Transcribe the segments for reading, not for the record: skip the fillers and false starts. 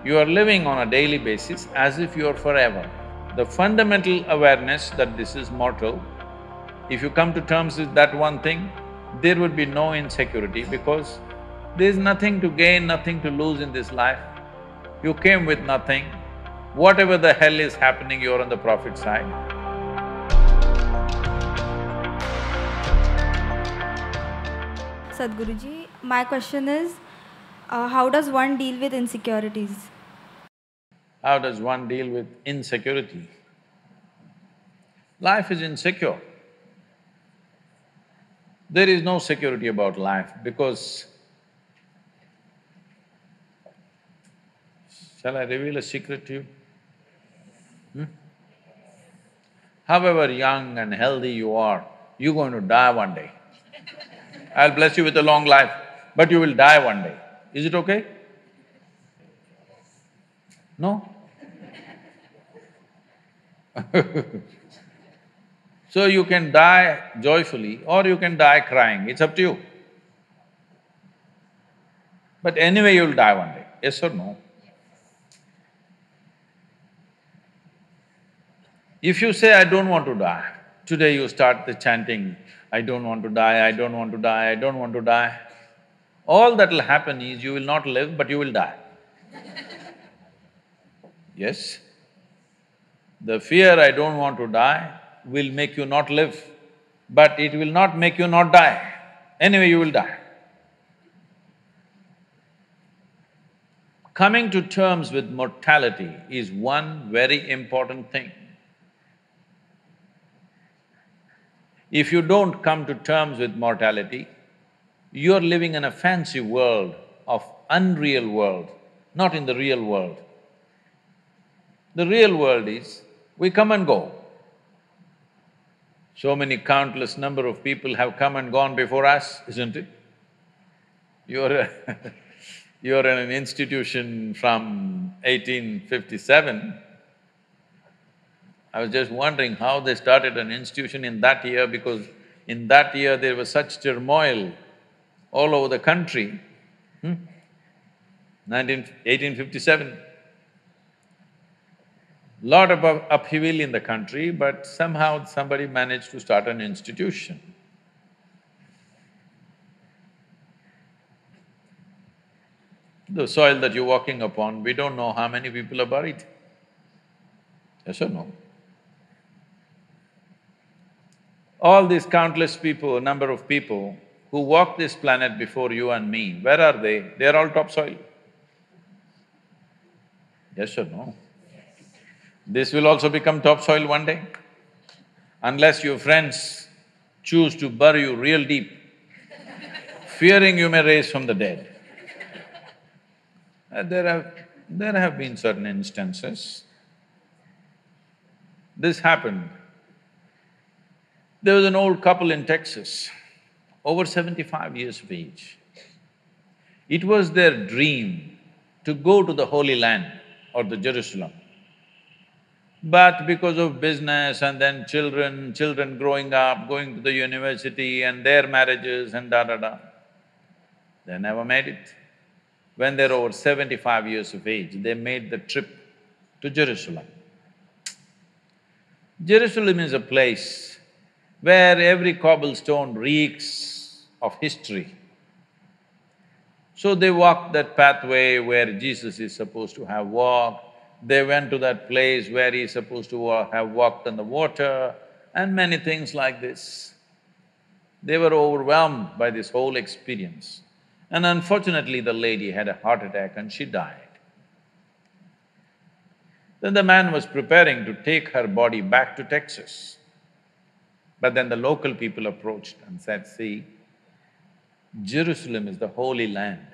You are living on a daily basis as if you are forever. The fundamental awareness that this is mortal, if you come to terms with that one thing, there would be no insecurity because there's nothing to gain, nothing to lose in this life. You came with nothing. Whatever the hell is happening, you're on the profit side. Sadhguruji, my question is, how does one deal with insecurities? How does one deal with insecurity? Life is insecure. There is no security about life because… Shall I reveal a secret to you? However young and healthy you are, you're going to die one day. I'll bless you with a long life, but you will die one day. Is it okay? No? So you can die joyfully or you can die crying, it's up to you. But anyway, you'll die one day, yes or no? If you say, I don't want to die, today you start the chanting, I don't want to die, I don't want to die, I don't want to die. All that'll happen is you will not live, but you will die. Yes? The fear, I don't want to die, will make you not live, but it will not make you not die. Anyway, you will die. Coming to terms with mortality is one very important thing. If you don't come to terms with mortality, you're living in a fancy world of unreal world, not in the real world. The real world is, we come and go. So many countless number of people have come and gone before us, isn't it? You're you're in an institution from 1857. I was just wondering how they started an institution in that year because in that year there was such turmoil all over the country. 1857. Lot of upheaval in the country, but somehow somebody managed to start an institution. The soil that you're walking upon, we don't know how many people are buried. Yes or no? All these countless people, number of people who walked this planet before you and me, where are they? They're all topsoil. Yes or no? This will also become topsoil one day, unless your friends choose to bury you real deep, fearing you may raise from the dead. There have been certain instances. This happened. There was an old couple in Texas, over 75 years of age. It was their dream to go to the Holy Land or the Jerusalem. But because of business and then children growing up, going to the university and their marriages and da-da-da, they never made it. When they're over 75 years of age, they made the trip to Jerusalem. Jerusalem is a place where every cobblestone reeks of history. So they walked that pathway where Jesus is supposed to have walked, they went to that place where he's supposed to have walked on the water, and many things like this. They were overwhelmed by this whole experience. And unfortunately, the lady had a heart attack and she died. Then the man was preparing to take her body back to Texas. But then the local people approached and said, see, Jerusalem is the Holy Land.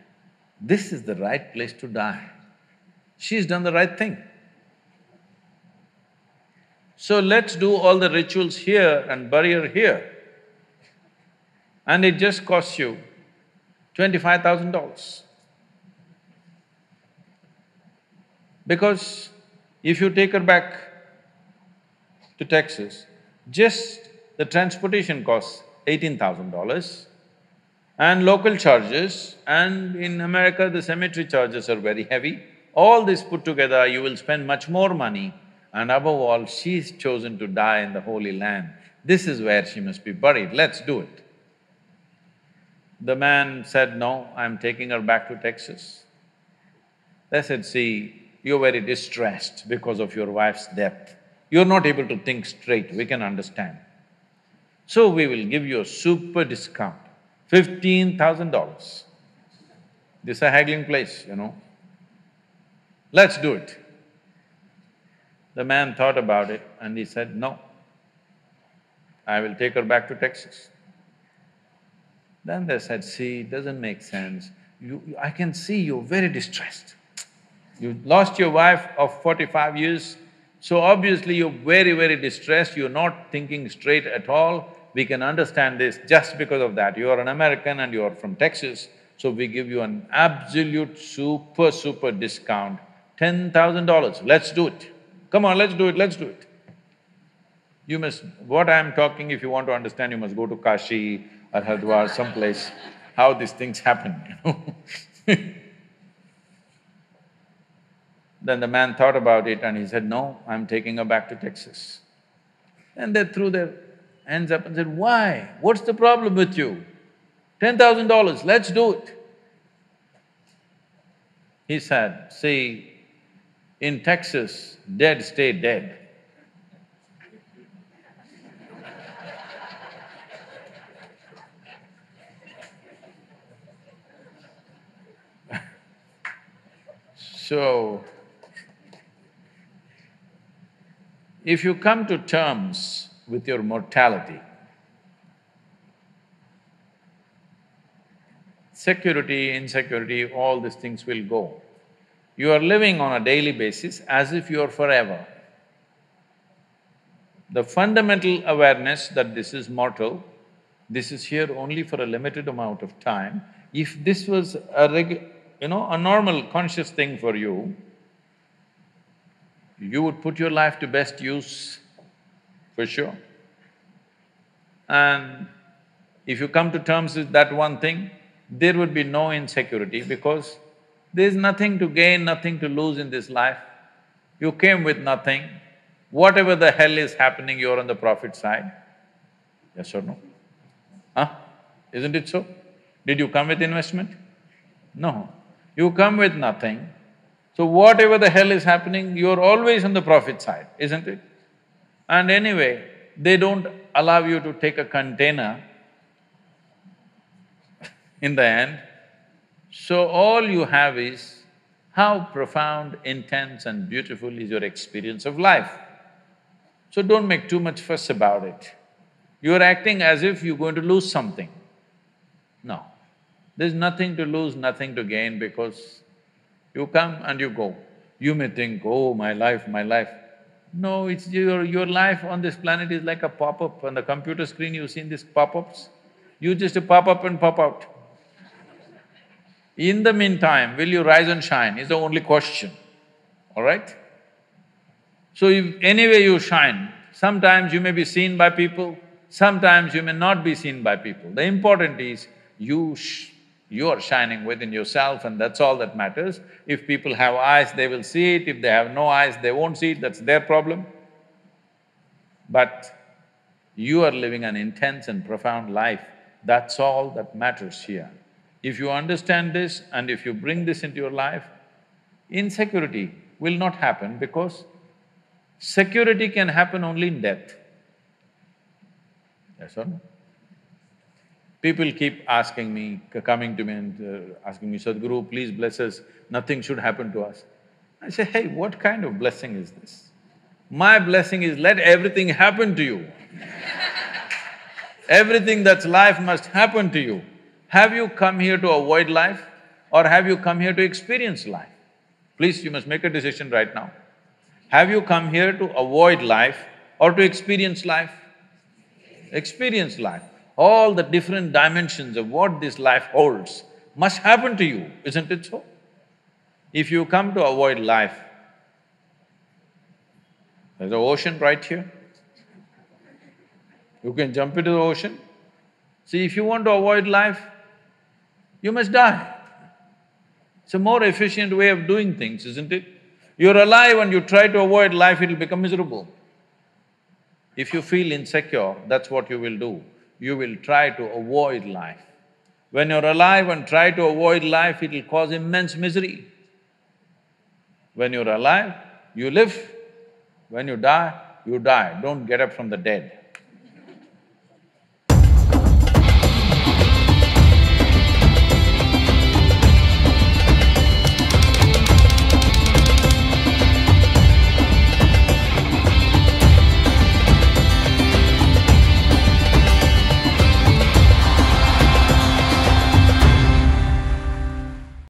This is the right place to die. She's done the right thing. So let's do all the rituals here and bury her here. And it just costs you $25,000. Because if you take her back to Texas, just the transportation costs $18,000 and local charges, and in America the cemetery charges are very heavy. all this put together, you will spend much more money, and above all, she's chosen to die in the Holy Land. This is where she must be buried, let's do it. The man said, no, I'm taking her back to Texas. They said, see, you're very distressed because of your wife's death. You're not able to think straight, we can understand. So we will give you a super discount, $15,000. This is a haggling place, you know. Let's do it. The man thought about it and he said, no, I will take her back to Texas. Then they said, see, it doesn't make sense. I can see you're very distressed. You lost your wife of 45 years, so obviously you're very, very distressed, you're not thinking straight at all. We can understand this just because of that. You are an American and you are from Texas, so we give you an absolute super discount, $10,000. Let's do it. Come on, let's do it, let's do it. You must… what I'm talking, if you want to understand, you must go to Kashi or Haridwar, someplace, how these things happen, you know. Then the man thought about it and he said, no, I'm taking her back to Texas. And they threw their hands up and said, why? What's the problem with you? $10,000, let's do it. He said, see, in Texas, dead stay dead. So, if you come to terms with your mortality, security, insecurity, all these things will go. You are living on a daily basis as if you are forever. The fundamental awareness that this is mortal, this is here only for a limited amount of time. If this was a a normal conscious thing for you, you would put your life to best use, for sure. And if you come to terms with that one thing, there would be no insecurity because there's nothing to gain, nothing to lose in this life. You came with nothing. Whatever the hell is happening, you're on the profit side. Yes or no? Huh? Isn't it so? Did you come with investment? No. You come with nothing. So whatever the hell is happening, you're always on the profit side, isn't it? And anyway, they don't allow you to take a container in the end. So all you have is how profound, intense and beautiful is your experience of life. So don't make too much fuss about it. You're acting as if you're going to lose something. No, there's nothing to lose, nothing to gain because you come and you go. You may think, oh, my life, my life. No, it's your life on this planet is like a pop-up. On the computer screen, you've seen these pop-ups? You just pop up and pop out. In the meantime, will you rise and shine is the only question, all right? So if anyway you shine, sometimes you may be seen by people, sometimes you may not be seen by people. The important is you are shining within yourself and that's all that matters. If people have eyes, they will see it, if they have no eyes, they won't see it, that's their problem. But you are living an intense and profound life, that's all that matters here. If you understand this and if you bring this into your life, insecurity will not happen because security can happen only in death. Yes or no? People keep asking me, coming to me and asking me, Sadhguru, please bless us, nothing should happen to us. I say, hey, what kind of blessing is this? My blessing is let everything happen to you. Everything that's life must happen to you. Have you come here to avoid life or have you come here to experience life? Please, you must make a decision right now. Have you come here to avoid life or to experience life? Experience life. All the different dimensions of what this life holds must happen to you, isn't it so? If you come to avoid life, there's an ocean right here. You can jump into the ocean. See, if you want to avoid life, you must die. It's a more efficient way of doing things, isn't it? You're alive and you try to avoid life, it'll become miserable. If you feel insecure, that's what you will do. You will try to avoid life. When you're alive and try to avoid life, it'll cause immense misery. When you're alive, you live. When you die, don't get up from the dead.